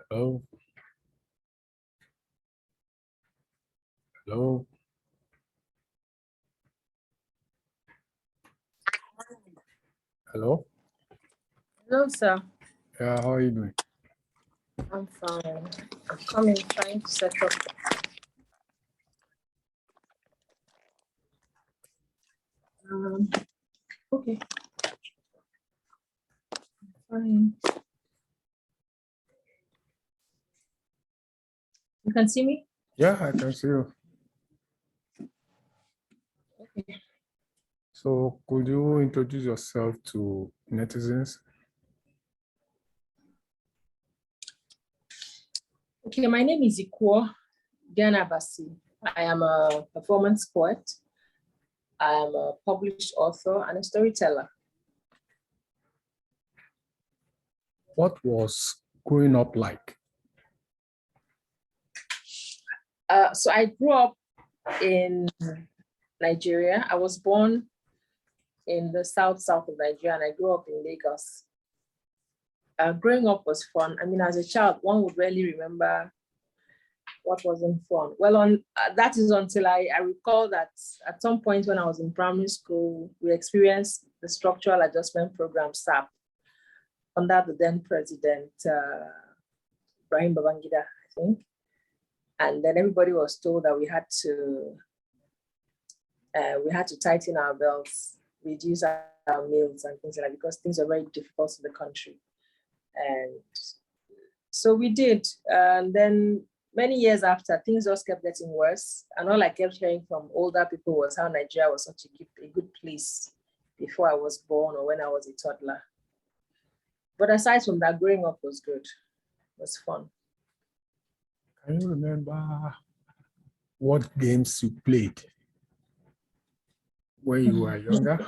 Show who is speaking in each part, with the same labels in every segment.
Speaker 1: Hello. Hello. Hello.
Speaker 2: Hello, sir.
Speaker 1: Yeah, how are you doing?
Speaker 2: I'm fine. I'm coming, trying to set up. Okay. Fine. You can see me?
Speaker 1: Yeah, I can see you.
Speaker 2: Okay.
Speaker 1: So could you introduce yourself to netizens?
Speaker 2: Okay, my name is Iquo DianaAbasi. I am a performance poet. I am a published author and a storyteller.
Speaker 1: What was growing up like?
Speaker 2: So I grew up in Nigeria. I was born in the south of Nigeria, and I grew up in Lagos. Growing up was fun. I mean, as a child, one would rarely remember what wasn't fun. Well, that is until I recall that at some point when I was in primary school, we experienced the structural adjustment program SAP under the then president, Ibrahim Babangida, I think. And then everybody was told that we had to tighten our belts, reduce our meals and things like that, because things are very difficult in the country. And so we did. And then many years after, things just kept getting worse. And all I kept hearing from older people was how Nigeria was such a good place before I was born or when I was a toddler. But aside from that, growing up was good. It was fun.
Speaker 1: Can you remember what games you played when you were younger?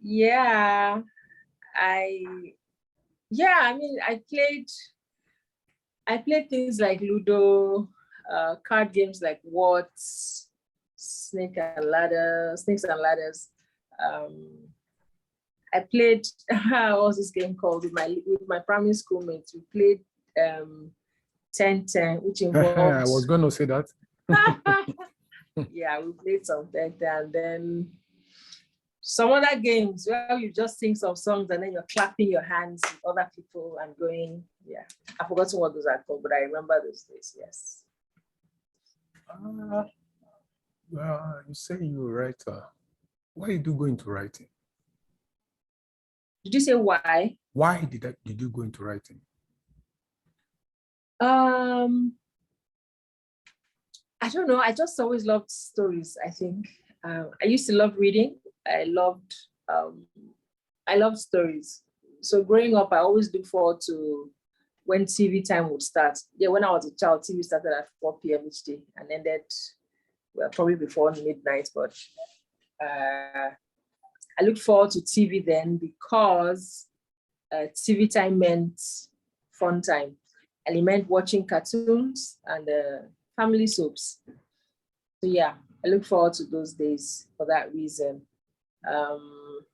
Speaker 2: Yeah, I mean, I played things like Ludo, card games like Words, Snakes and Ladders. I played, what was this game called with my primary schoolmates? We played 10-10, which involved.
Speaker 1: I was going to say that.
Speaker 2: Yeah, we played some 10-10, and then some other games where you just sing some songs and then you're clapping your hands with other people and going, yeah. I've forgotten what those are called, but I remember those days, yes.
Speaker 1: Well, you say you're a writer. Why did you go into writing?
Speaker 2: Did you say why?
Speaker 1: Why did you go into writing?
Speaker 2: I don't know. I just always loved stories, I think. I used to love reading. I loved stories. So growing up, I always look forward to when TV time would start. Yeah, when I was a child, TV started at 4 p.m. each day and ended, well, probably before midnight, but I looked forward to TV then because TV time meant fun time. And it meant watching cartoons and family soaps. So yeah, I look forward to those days for that reason. And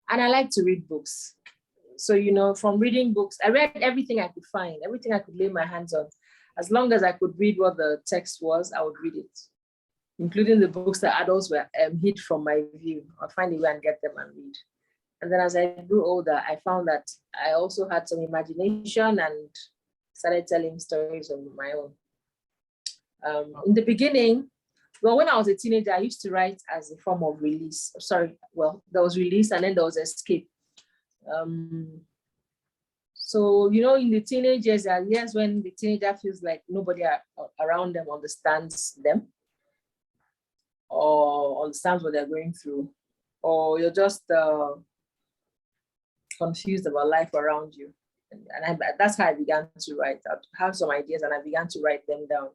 Speaker 2: I like to read books. So, from reading books, I read everything I could find, everything I could lay my hands on. As long as I could read what the text was, I would read it, including the books that adults were hid from my view. I'd find a way and get them and read. And then as I grew older, I found that I also had some imagination and started telling stories of my own. In the beginning, well, when I was a teenager, I used to write as a form of release. Sorry, well, there was release and then there was escape. So, in the teenage years, there are years when the teenager feels like nobody around them understands them or understands what they're going through, or you're just confused about life around you. And that's how I began to write. I have some ideas and I began to write them down.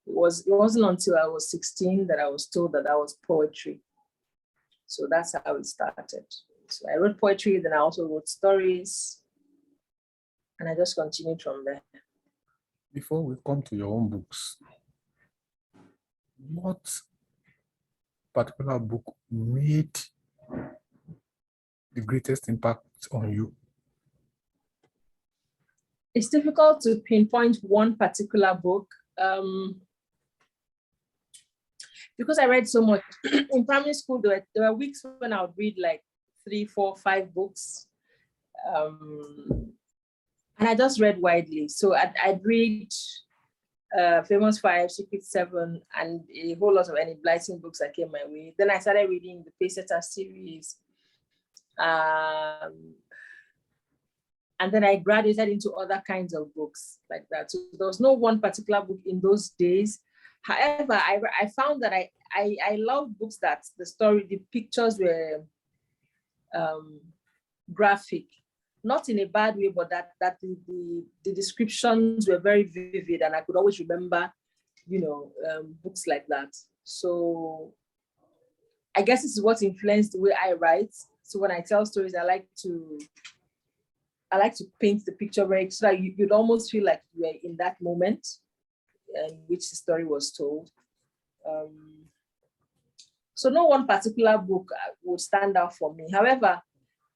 Speaker 2: It wasn't until I was 16 that I was told that was poetry. So that's how it started. So I wrote poetry, then I also wrote stories, and I just continued from there.
Speaker 1: Before we come to your own books, what particular book made the greatest impact on you?
Speaker 2: It's difficult to pinpoint one particular book because I read so much. In primary school, there were weeks when I would read like 3, 4, 5 books. And I just read widely. So I'd read Famous 5, Secret 7, and a whole lot of any blighting books that came my way. Then I started reading the Pacesetter series. And then I graduated into other kinds of books like that. So there was no one particular book in those days. However, I found that I loved books that the pictures were graphic, not in a bad way, but that the descriptions were very vivid, and I could always remember, books like that. So I guess this is what influenced the way I write. So when I tell stories, I like to paint the picture very, so that you'd almost feel like you were in that moment in which the story was told. So no one particular book would stand out for me. However,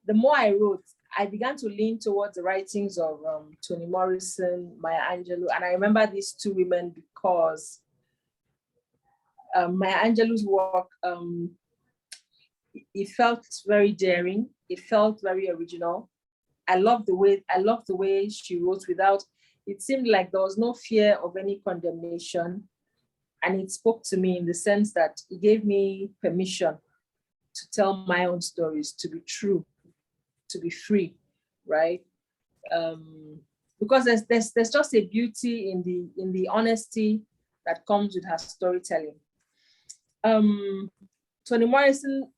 Speaker 2: the more I wrote, I began to lean towards the writings of Toni Morrison, Maya Angelou, and I remember these two women because Maya Angelou's work, it felt very daring. It felt very original. I loved the way she wrote without, it seemed like there was no fear of any condemnation. And it spoke to me in the sense that it gave me permission to tell my own stories, to be true, to be free, right? Because there's just a beauty in the honesty that comes with her storytelling. Toni Morrison,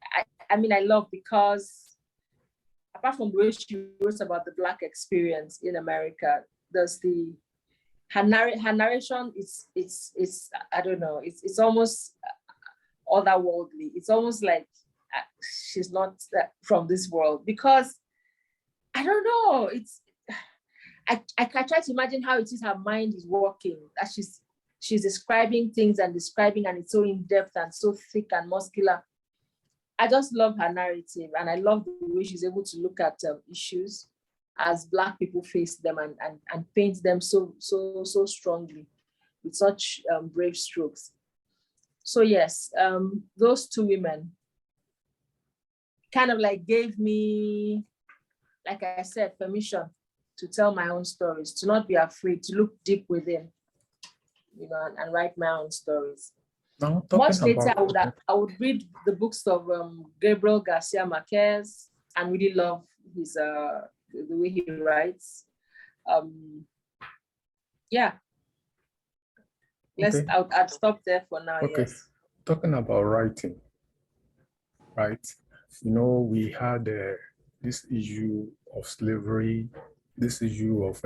Speaker 2: I love because apart from the way she wrote about the Black experience in America, there's her narration it's I don't know, it's almost otherworldly. It's almost like she's not from this world, because I don't know, I try to imagine how it is her mind is working, that she's describing things and it's so in depth and so thick and muscular. I just love her narrative, and I love the way she's able to look at issues as Black people face them and paint them so strongly with such brave strokes. So yes, those two women kind of like gave me, like I said, permission to tell my own stories, to not be afraid, to look deep within, and write my own stories.
Speaker 1: Now,
Speaker 2: Much later, I would read the books of Gabriel Garcia Marquez and really love his the way he writes. Yeah.
Speaker 1: Okay.
Speaker 2: I'd stop there for now.
Speaker 1: Okay.
Speaker 2: Yes.
Speaker 1: Talking about writing, right? We had this issue of slavery, this issue of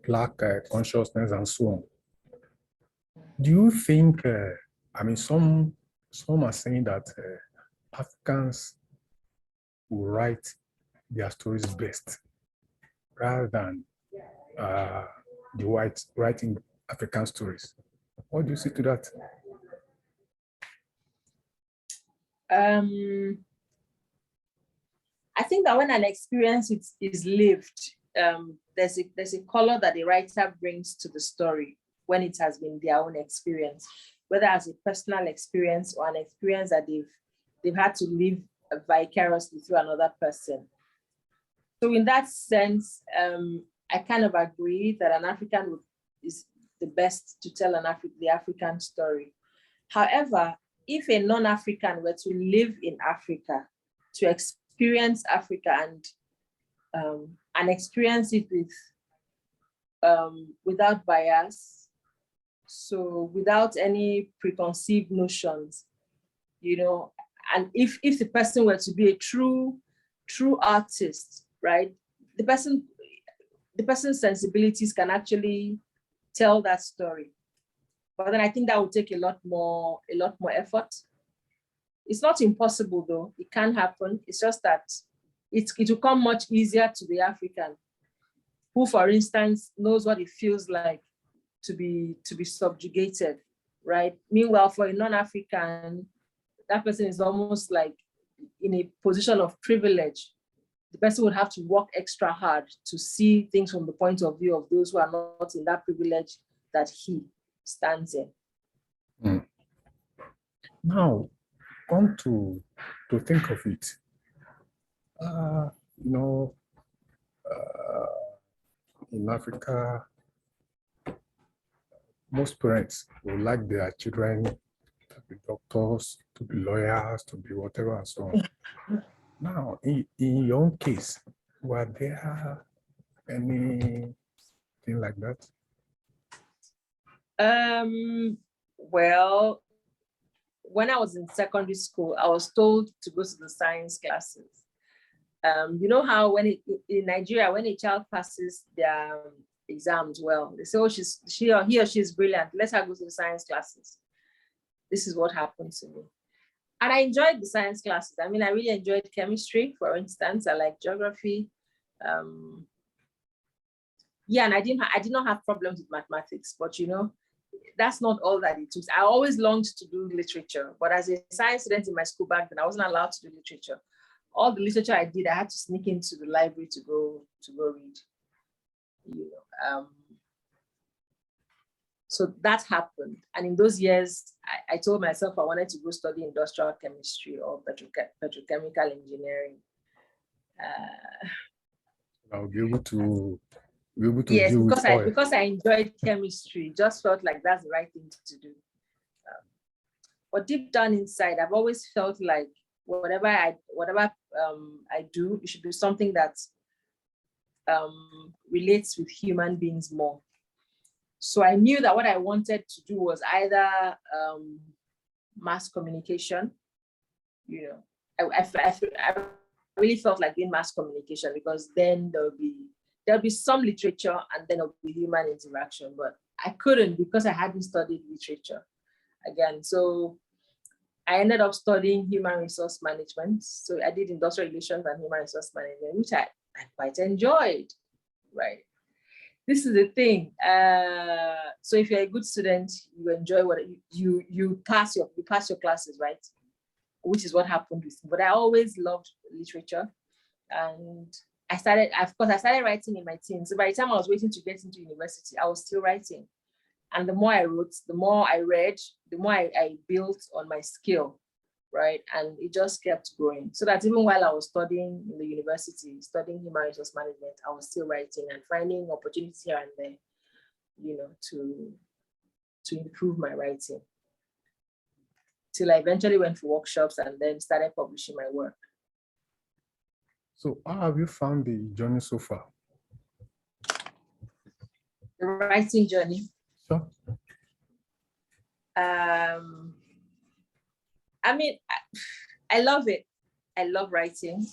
Speaker 1: Black consciousness, and so on. Do you think? Some are saying that Africans will write their stories best rather than the whites writing African stories. What do you say to that?
Speaker 2: I think that when an experience is lived, there's a color that the writer brings to the story when it has been their own experience, whether as a personal experience or an experience that they've had to live vicariously through another person. So in that sense, I kind of agree that an African is the best to tell the African story. However, if a non-African were to live in Africa, to experience Africa and experience it without bias, so without any preconceived notions, and if the person were to be a true artist, right, the person's sensibilities can actually tell that story. But then I think that would take a lot more effort. It's not impossible though, it can happen. It's just that it will come much easier to the African, who, for instance, knows what it feels like to be subjugated, right? Meanwhile, for a non-African, that person is almost like in a position of privilege, the person would have to work extra hard to see things from the point of view of those who are not in that privilege that he stands in.
Speaker 1: Mm. Now, come to think of it, you know, in Africa, most parents would like their children to be doctors, to be lawyers, to be whatever and so on. Now, in your own case, were there anything like that?
Speaker 2: Well, when I was in secondary school, I was told to go to the science classes. You know how in Nigeria, when a child passes their exams well, they say, oh, he or she is brilliant, let her go to the science classes. This is what happened to me. And I enjoyed the science classes. I mean, I really enjoyed chemistry, for instance. I like geography. Yeah, and I did not have problems with mathematics, but you know, that's not all that it took. I always longed to do literature, but as a science student in my school back then, I wasn't allowed to do literature. All the literature I did, I had to sneak into the library to go read. You know, so that happened. And in those years, I told myself I wanted to go study industrial chemistry or petrochemical engineering.
Speaker 1: I'll be able to
Speaker 2: yes,
Speaker 1: deal with oil.
Speaker 2: because I enjoyed chemistry, just felt like that's the right thing to do. But deep down inside, I've always felt like whatever I do, it should be something that relates with human beings more. So I knew that what I wanted to do was either mass communication. You know, I really felt like doing mass communication, because then there'll be some literature and then there'll be human interaction. But I couldn't, because I hadn't studied literature again. So I ended up studying human resource management. So I did industrial relations and human resource management, which I quite enjoyed, right? This is the thing. So if you're a good student, you enjoy what you pass your classes, right? Which is what happened with me. But I always loved literature, and I started writing in my teens. So by the time I was waiting to get into university, I was still writing. And the more I wrote, the more I read, the more I built on my skill, right? And it just kept growing. So that even while I was studying in the university, studying human resource management, I was still writing and finding opportunities here and there, you know, to improve my writing. Till I eventually went for workshops and then started publishing my work.
Speaker 1: So how have you found the journey so far?
Speaker 2: The writing journey.
Speaker 1: Sure.
Speaker 2: I mean, I love it. I love writing.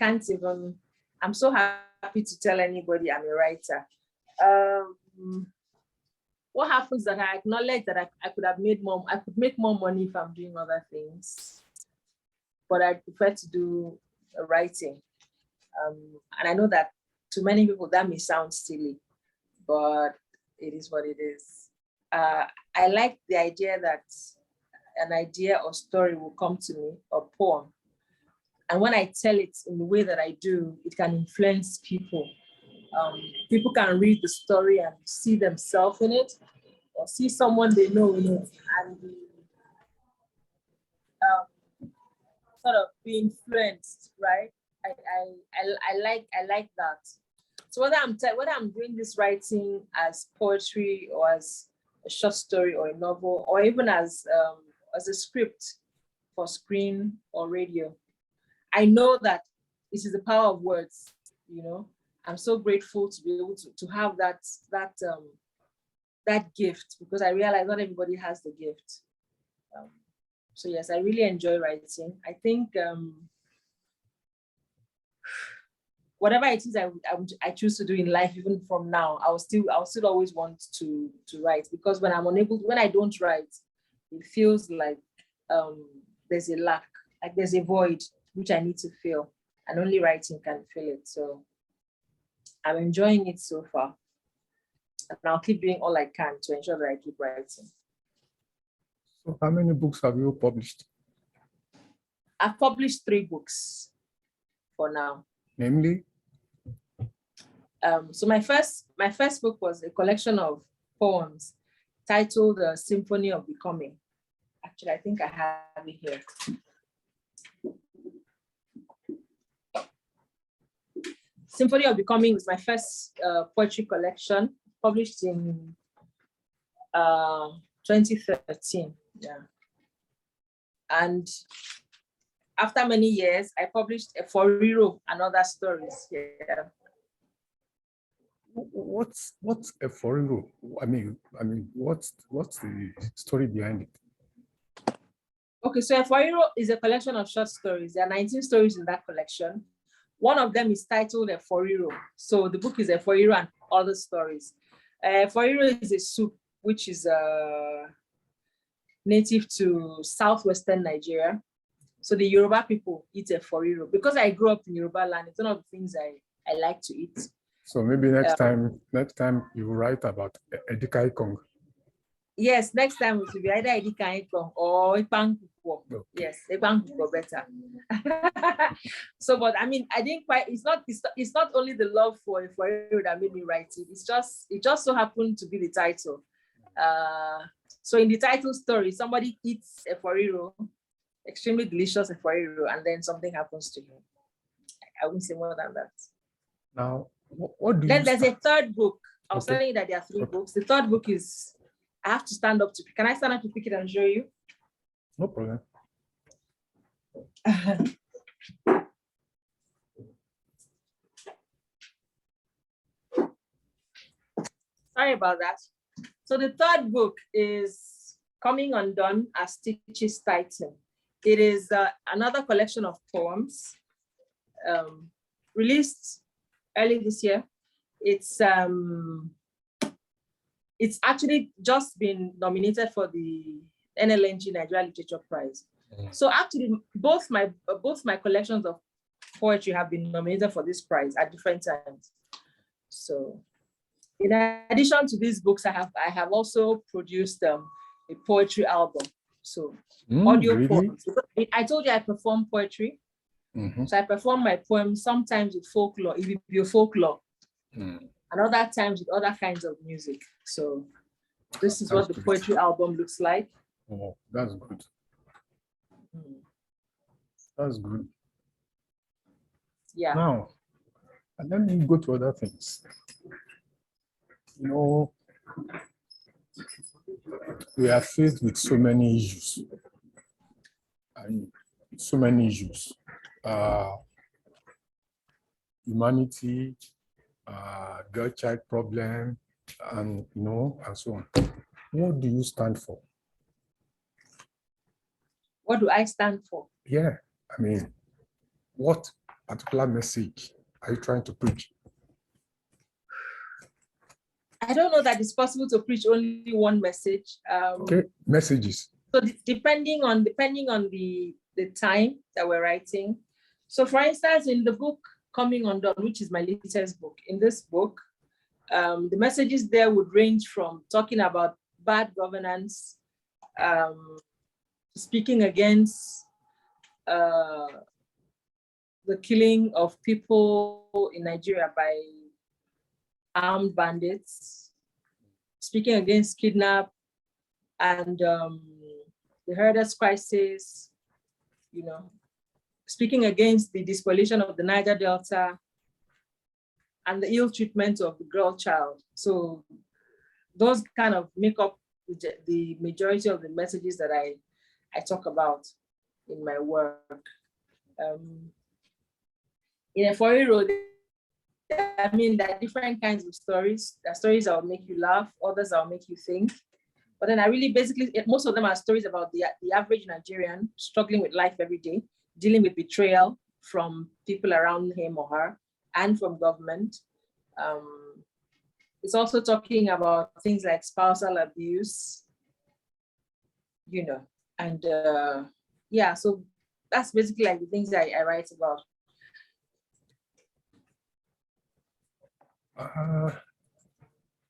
Speaker 2: I'm so happy to tell anybody I'm a writer. What happens that I acknowledge that I could make more money if I'm doing other things, but I prefer to do writing. And I know that to many people that may sound silly, but it is what it is. I like the idea that an idea or story will come to me, or poem. And when I tell it in the way that I do, it can influence people. People can read the story and see themselves in it, or see someone they know in it, and sort of be influenced, right? I like that. So whether I'm doing this writing as poetry or as a short story or a novel, or even as a script for screen or radio, I know that this is the power of words. You know, I'm so grateful to be able to have that gift, because I realize not everybody has the gift. So yes, I really enjoy writing. I think whatever it is I choose to do in life, even from now, I'll still always want to write, because when I don't write, it feels like there's a lack, like there's a void which I need to fill, and only writing can fill it. So I'm enjoying it so far, and I'll keep doing all I can to ensure that I keep writing.
Speaker 1: So how many books have you published?
Speaker 2: I've published 3 books for now.
Speaker 1: Namely?
Speaker 2: So my first book was a collection of poems titled Symphony of Becoming. Actually, I think I have it here. Symphony of Becoming was my first poetry collection, published in 2013. Yeah. And after many years, I published a Foriro and Other Stories. Yeah.
Speaker 1: What's a Foriro? I mean, what's the story behind it?
Speaker 2: Okay, so a Foriro is a collection of short stories. There are 19 stories in that collection. One of them is titled a Foriro. So the book is a Foriro and Other Stories. Foriro is a soup which is native to southwestern Nigeria. So the Yoruba people eat a Foriro. Because I grew up in Yoruba land, it's one of the things I like to eat.
Speaker 1: So maybe next time you write about Edika Ikong.
Speaker 2: Yes, next time it will be either Edika Ikong or Ipankuko. Okay. Yes, Ipankuko better. So, but I mean, I didn't quite. It's not only the love for a Foriro that made me write it. It just so happened to be the title. So in the title story, somebody eats a Foriro, extremely delicious a Foriro, and then something happens to him. I wouldn't say more than that.
Speaker 1: Now, what do
Speaker 2: then
Speaker 1: you
Speaker 2: there's a third book. I was telling you that there are 3 books. The third book is, I have to stand up to, can I stand up to pick it and show you?
Speaker 1: No problem.
Speaker 2: Sorry about that. So the third book is Coming Undone, as Stitch's title. It is another collection of poems released early this year. It's actually just been nominated for the NLNG Nigeria Literature Prize. So actually, both my collections of poetry have been nominated for this prize at different times. So, in addition to these books, I have also produced a poetry album. So, audio poems. I told you I perform poetry. So I perform my poems sometimes with folklore, it will be folklore, and other times with other kinds of music. So this is what the poetry album looks like.
Speaker 1: Oh, that's good. That's good.
Speaker 2: Yeah.
Speaker 1: Now, and let me go to other things. You know, we are faced with so many issues. Humanity, girl-child problem, and and so on. What do you stand for?
Speaker 2: What do I stand for?
Speaker 1: Yeah, I mean, what particular message are you trying to preach?
Speaker 2: I don't know that it's possible to preach only one message.
Speaker 1: Okay, messages.
Speaker 2: So depending on the time that we're writing. So for instance, in the book Coming Undone, which is my latest book, in this book, the messages there would range from talking about bad governance, speaking against the killing of people in Nigeria by armed bandits, speaking against kidnap and the herders crisis, speaking against the despoliation of the Niger Delta and the ill treatment of the girl child. So those kind of make up the majority of the messages that I talk about in my work. In a Foriro, I mean, there are different kinds of stories. There are stories that will make you laugh, others that will make you think. But then I really most of them are stories about the average Nigerian struggling with life every day, dealing with betrayal from people around him or her and from government. It's also talking about things like spousal abuse, and yeah, so that's basically like the things I write about.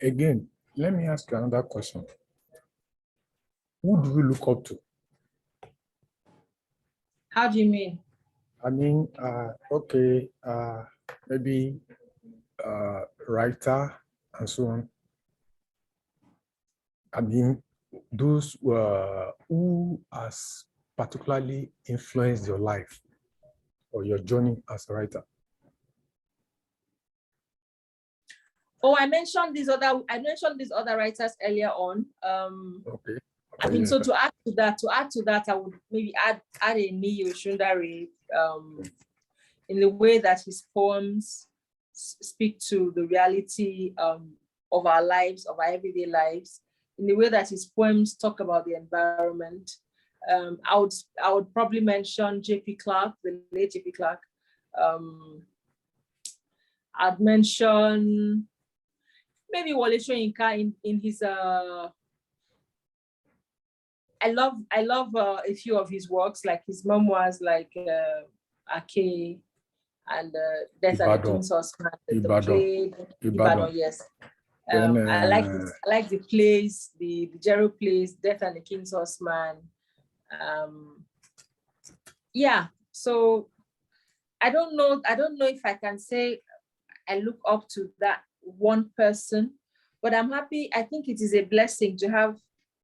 Speaker 1: Again, let me ask you another question. Who do you look up to?
Speaker 2: How do you mean?
Speaker 1: I mean, okay, maybe writer and so on. I mean, those who has particularly influenced your life or your journey as a writer.
Speaker 2: Oh, I mentioned these other writers earlier on.
Speaker 1: Okay.
Speaker 2: I mean, so to add to that, I would maybe add a Niyo Shundari, in the way that his poems speak to the reality of our lives, of our everyday lives, in the way that his poems talk about the environment. I would probably mention J.P. Clark, the late J.P. Clark. I'd mention maybe Wole Soyinka in his I love a few of his works, like his memoirs, like Ake and Death and the King's Husband, the play, Ibadan, yes. I like the plays, the Jero plays, Death and the King's Husband. Yeah, so I don't know if I can say I look up to that one person, but I'm happy. I think it is a blessing to have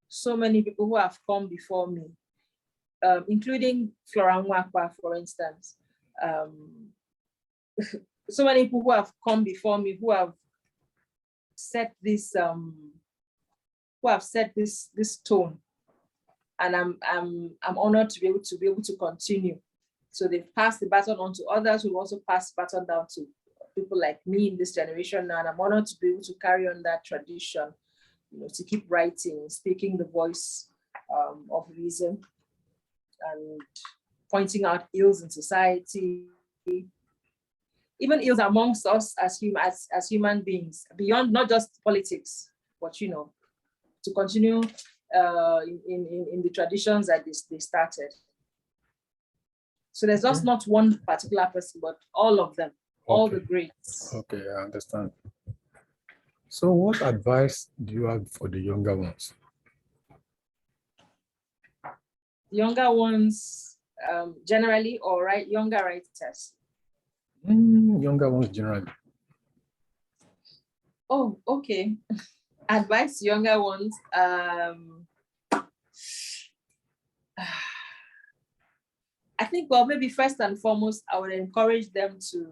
Speaker 2: so many people who have come before me, including Flora Mwakwa, for instance. So many people who have come before me who have set this this tone, and I'm honored to be able to continue. So they've passed the baton on to others who also pass the baton down to people like me in this generation now, and I'm honored to be able to carry on that tradition, to keep writing, speaking the voice of reason, and pointing out ills in society, even ills amongst us as human beings, beyond not just politics, but to continue in the traditions that they started. So there's just not one particular person, but all of them, all the greats.
Speaker 1: Okay, I understand. So what advice do you have for the younger ones?
Speaker 2: Younger ones, generally, or younger writers?
Speaker 1: Younger ones generally.
Speaker 2: Oh, okay. Advice to younger ones. I think, well, maybe first and foremost, I would encourage them to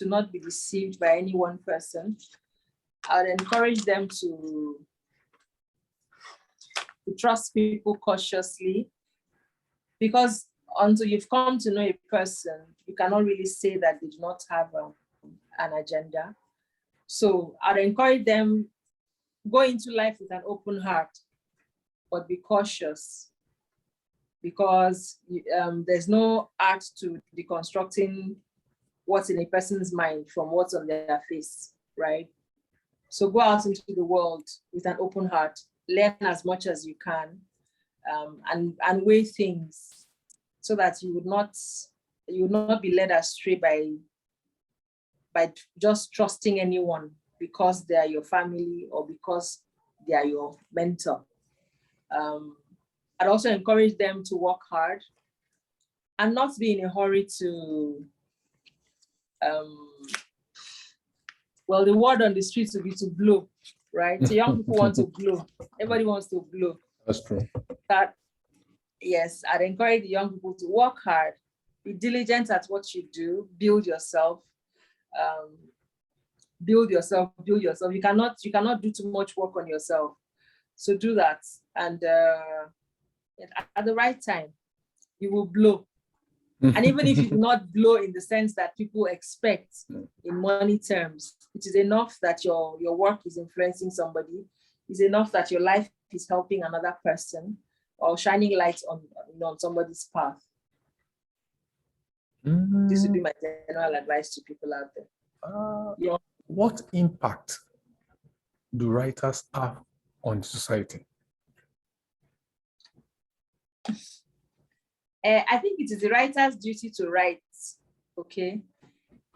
Speaker 2: not be deceived by any one person. I would encourage them to trust people cautiously, because until you've come to know a person, you cannot really say that they do not have an agenda. So I'd encourage them, go into life with an open heart, but be cautious, because there's no art to deconstructing what's in a person's mind from what's on their face, right? So go out into the world with an open heart, learn as much as you can, and weigh things so that you would not be led astray by just trusting anyone because they are your family or because they are your mentor. I'd also encourage them to work hard and not be in a hurry to, well, the word on the streets would be to blow, right? So young people want to blow. Everybody wants to blow.
Speaker 1: That's true.
Speaker 2: Yes, I'd encourage the young people to work hard, be diligent at what you do, build yourself. Build yourself. You cannot do too much work on yourself. So do that. And at the right time, you will blow. And even if you do not blow in the sense that people expect in money terms, it is enough that your work is influencing somebody. It's enough that your life is helping another person or shining light on somebody's path. This would be my general advice to people out there.
Speaker 1: What impact do writers have on society?
Speaker 2: I think it is the writer's duty to write, okay?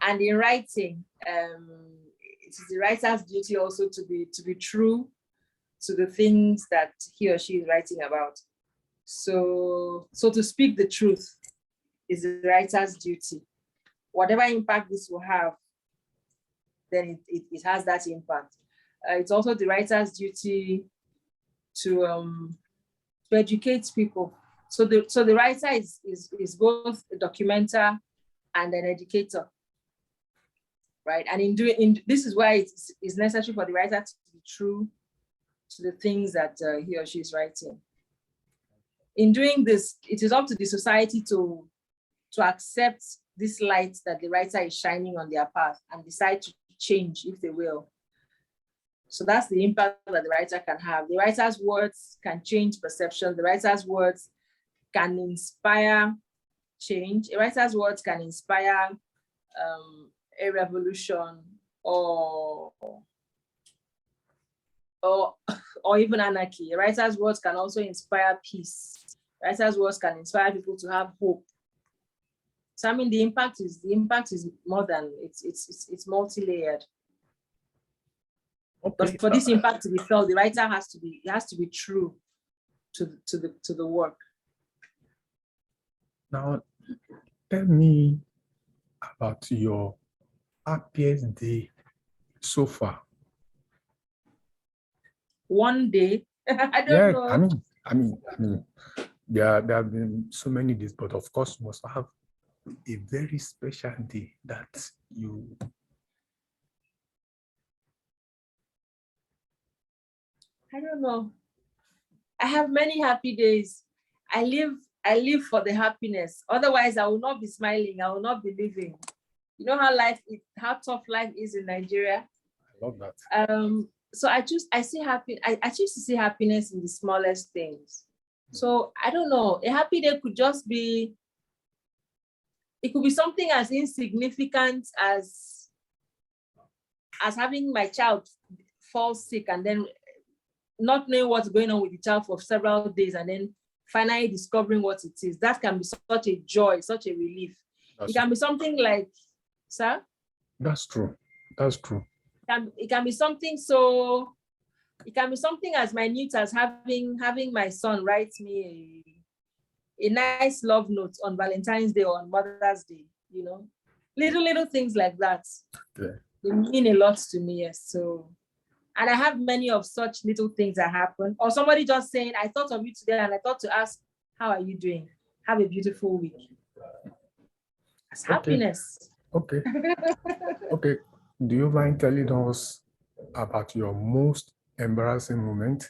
Speaker 2: And in writing, it is the writer's duty also to be true to the things that he or she is writing about. So to speak the truth is the writer's duty. whatever impact this will have, then it has that impact. It's also the writer's duty to educate people. So the writer is both a documenter and an educator, right? And this is why it's necessary for the writer to be true to the things that he or she is writing. In doing this, it is up to the society to accept this light that the writer is shining on their path and decide to change if they will. So that's the impact that the writer can have. The writer's words can change perception. The writer's words can inspire change. A writer's words can inspire a revolution or even anarchy. A writer's words can also inspire peace. A writer's words can inspire people to have hope. So I mean, the impact is more than it's multi-layered.
Speaker 1: Okay.
Speaker 2: But for this impact to be felt, the writer has to be true to the work.
Speaker 1: Now, tell me about your happiest day so far.
Speaker 2: One day, I don't know.
Speaker 1: I mean, there have been so many days, but of course, you must have a very special day that you.
Speaker 2: I don't know. I have many happy days. I live for the happiness. Otherwise, I will not be smiling. I will not be living. You know how tough life is in Nigeria.
Speaker 1: I love that.
Speaker 2: So I choose to see happiness in the smallest things. So I don't know. A happy day could just be. It could be something as insignificant as having my child fall sick and then not knowing what's going on with the child for several days and then finally discovering what it is. That can be such a joy, such a relief. It can be something like, sir?
Speaker 1: That's true. That's true.
Speaker 2: It can be something as minute as having my son write me a nice love note on Valentine's Day or on Mother's Day, you know, little things like that.
Speaker 1: Okay.
Speaker 2: They mean a lot to me, yes. So, and I have many of such little things that happen. Or somebody just saying, I thought of you today and I thought to ask, how are you doing? Have a beautiful week. That's happiness.
Speaker 1: Okay. Okay. Do you mind telling us about your most embarrassing moment?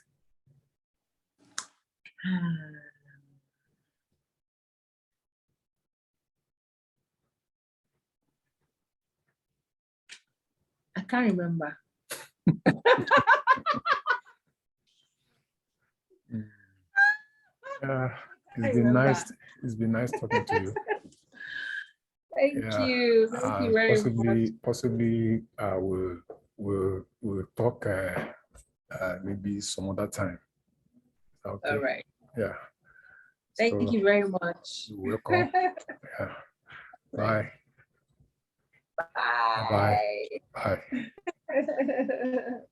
Speaker 2: I can't remember.
Speaker 1: It's been nice talking to you.
Speaker 2: Thank you very much.
Speaker 1: Possibly we'll talk maybe some other time. Okay.
Speaker 2: All right.
Speaker 1: Yeah.
Speaker 2: Thank you very much.
Speaker 1: You're welcome. Yeah. Bye.
Speaker 2: Bye.
Speaker 1: Bye. Bye.